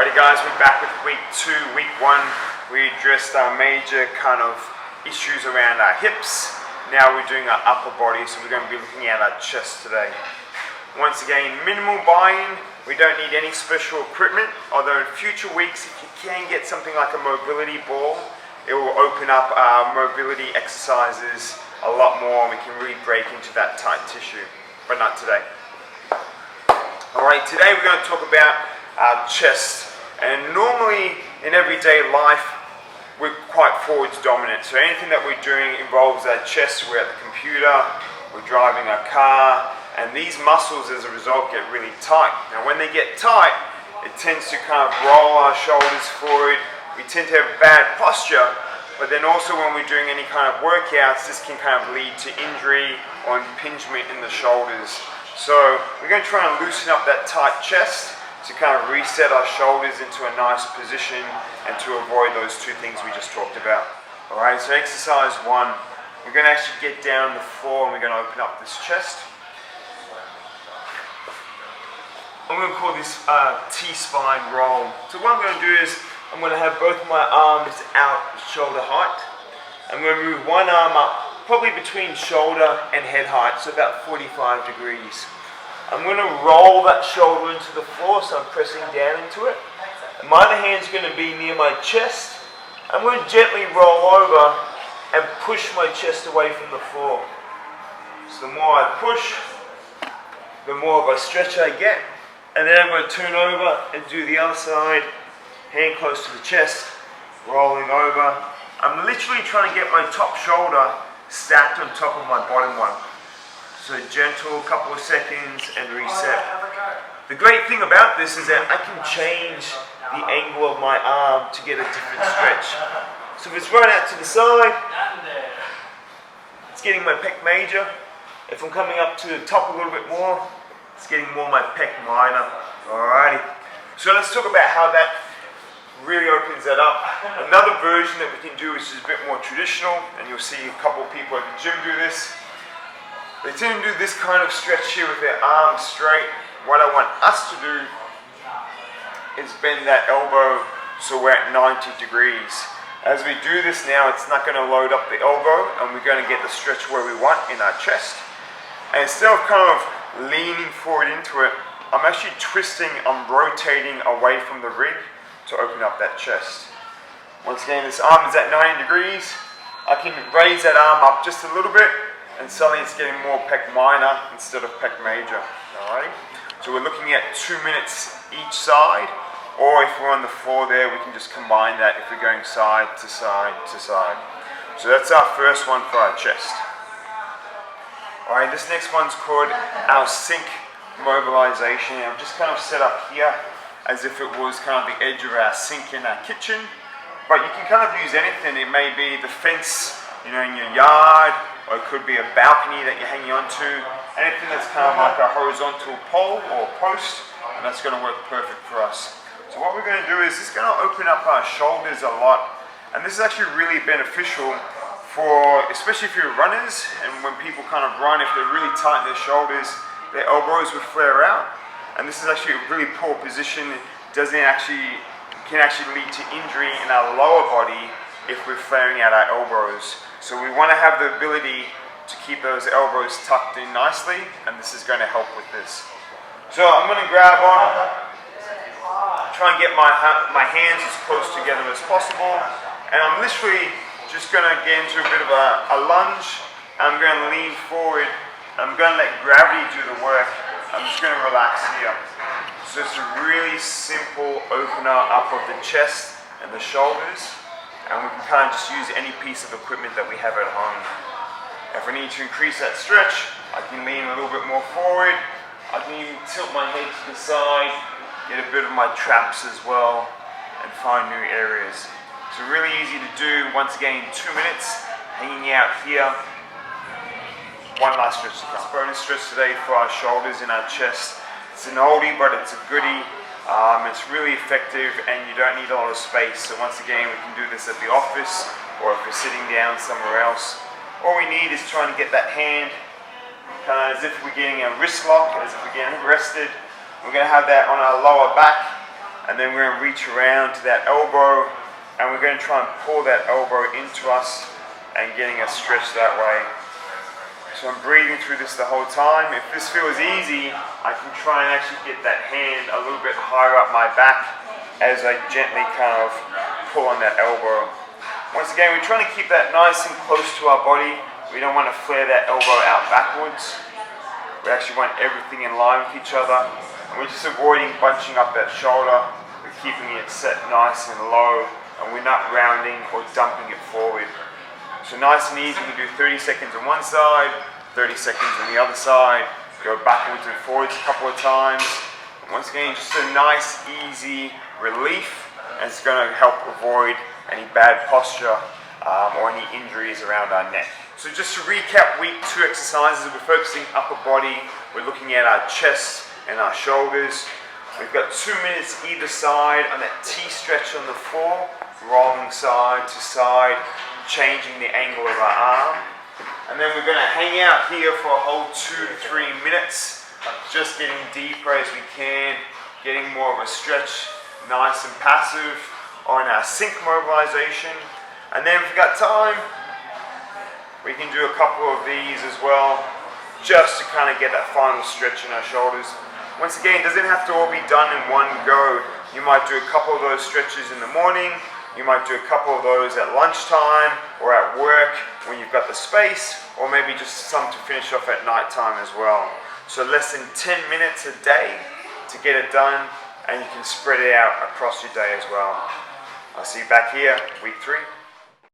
Alrighty guys, we're back with week 2. Week 1, we addressed our major kind of issues around our hips. Now we're doing our upper body, so we're going to be looking at our chest today. Once again, minimal buy-in. We don't need any special equipment, although in future weeks, if you can get something like a mobility ball, it will open up our mobility exercises a lot more, and we can really break into that tight tissue, but not today. Alright, today we're going to talk about our chest, and normally in everyday life we're quite forwards dominant, so anything that we're doing involves our chest. We're at the computer, we're driving our car, and these muscles as a result get really tight. Now when they get tight, it tends to kind of roll our shoulders forward. We tend to have bad posture, but then also when we're doing any kind of workouts, this can kind of lead to injury or impingement in the shoulders. So we're going to try and loosen up that tight chest to kind of reset our shoulders into a nice position and to avoid those two things we just talked about. Alright, so exercise 1, we're going to actually get down on the floor and we're going to open up this chest. I'm going to call this T-spine roll. So what I'm going to do is I'm going to have both my arms out shoulder height. I'm going to move one arm up, probably between shoulder and head height, so about 45 degrees. I'm going to roll that shoulder into the floor, so I'm pressing down into it. And my other hand's going to be near my chest. I'm going to gently roll over and push my chest away from the floor. So the more I push, the more of a stretch I get. And then I'm going to turn over and do the other side, hand close to the chest, rolling over. I'm literally trying to get my top shoulder stacked on top of my bottom one. So gentle, couple of seconds and reset. The great thing about this is that I can change the angle of my arm to get a different stretch. So if it's right out to the side, it's getting my pec major. If I'm coming up to the top a little bit more, it's getting more my pec minor. Alrighty. So let's talk about how that really opens that up. Another version that we can do, which is a bit more traditional, and you'll see a couple of people at the gym do this. They tend to do this kind of stretch here with their arms straight. What I want us to do is bend that elbow so we're at 90 degrees. As we do this now, it's not going to load up the elbow, and we're going to get the stretch where we want in our chest. And instead of kind of leaning forward into it, I'm actually twisting, I'm rotating away from the rig to open up that chest. Once again, this arm is at 90 degrees. I can raise that arm up just a little bit, and suddenly it's getting more pec minor instead of pec major. Alright? So we're looking at 2 minutes each side, or if we're on the floor there, we can just combine that if we're going side to side to side. So that's our first one for our chest. Alright, this next one's called our sink mobilization. I'm just kind of set up here as if it was kind of the edge of our sink in our kitchen. But you can kind of use anything. It may be the fence, in your yard, or it could be a balcony that you're hanging onto. Anything that's kind of like a horizontal pole or post, and that's going to work perfect for us. So what we're going to do is it's going to open up our shoulders a lot, and this is actually really beneficial for, especially if you're runners, and when people kind of run, if they're really tight in their shoulders, their elbows will flare out. And this is actually a really poor position. It can actually lead to injury in our lower body if we're flaring out our elbows. So we want to have the ability to keep those elbows tucked in nicely, and this is going to help with this. So I'm going to grab on, try and get my hands as close together as possible, and I'm literally just going to get into a bit of a lunge. I'm going to lean forward. I'm going to let gravity do the work. I'm just going to relax here. So it's a really simple opener up of the chest and the shoulders, and we can kind of just use any piece of equipment that we have at home. If I need to increase that stretch, I can lean a little bit more forward. I can even tilt my head to the side, get a bit of my traps as well, and find new areas. So really easy to do. Once again, 2 minutes, hanging out here. One last stretch to come. Bonus stretch today for our shoulders and our chest. It's an oldie, but it's a goodie. It's really effective, and you don't need a lot of space. So once again, we can do this at the office, or if we're sitting down somewhere else. All we need is trying to get that hand kind of as if we're getting a wrist lock, as if we're getting rested. We're going to have that on our lower back, and then we're going to reach around to that elbow, and we're going to try and pull that elbow into us and getting a stretch that way. So I'm breathing through this the whole time. If this feels easy, I can try and actually get that hand a little bit higher up my back as I gently kind of pull on that elbow. Once again, we're trying to keep that nice and close to our body. We don't want to flare that elbow out backwards. We actually want everything in line with each other. And we're just avoiding bunching up that shoulder. We're keeping it set nice and low, and we're not rounding or dumping it forward. So nice and easy, we can do 30 seconds on one side, 30 seconds on the other side, go backwards and forwards a couple of times. And once again, just a nice, easy relief, and it's going to help avoid any bad posture or any injuries around our neck. So just to recap week 2 exercises, we're focusing upper body, we're looking at our chest and our shoulders. We've got 2 minutes either side on that T-stretch on the floor, rolling side to side, changing the angle of our arm. And then we're going to hang out here for a whole 2 to 3 minutes, just getting deeper as we can, getting more of a stretch, nice and passive, or in our sync mobilization. And then if we've got time, we can do a couple of these as well, just to kind of get that final stretch in our shoulders. Once again, it doesn't have to all be done in one go. You might do a couple of those stretches in the morning, you might do a couple of those at lunchtime or at work when you've got the space, or maybe just some to finish off at night time as well. So less than 10 minutes a day to get it done, and you can spread it out across your day as well. I'll see you back here, week 3.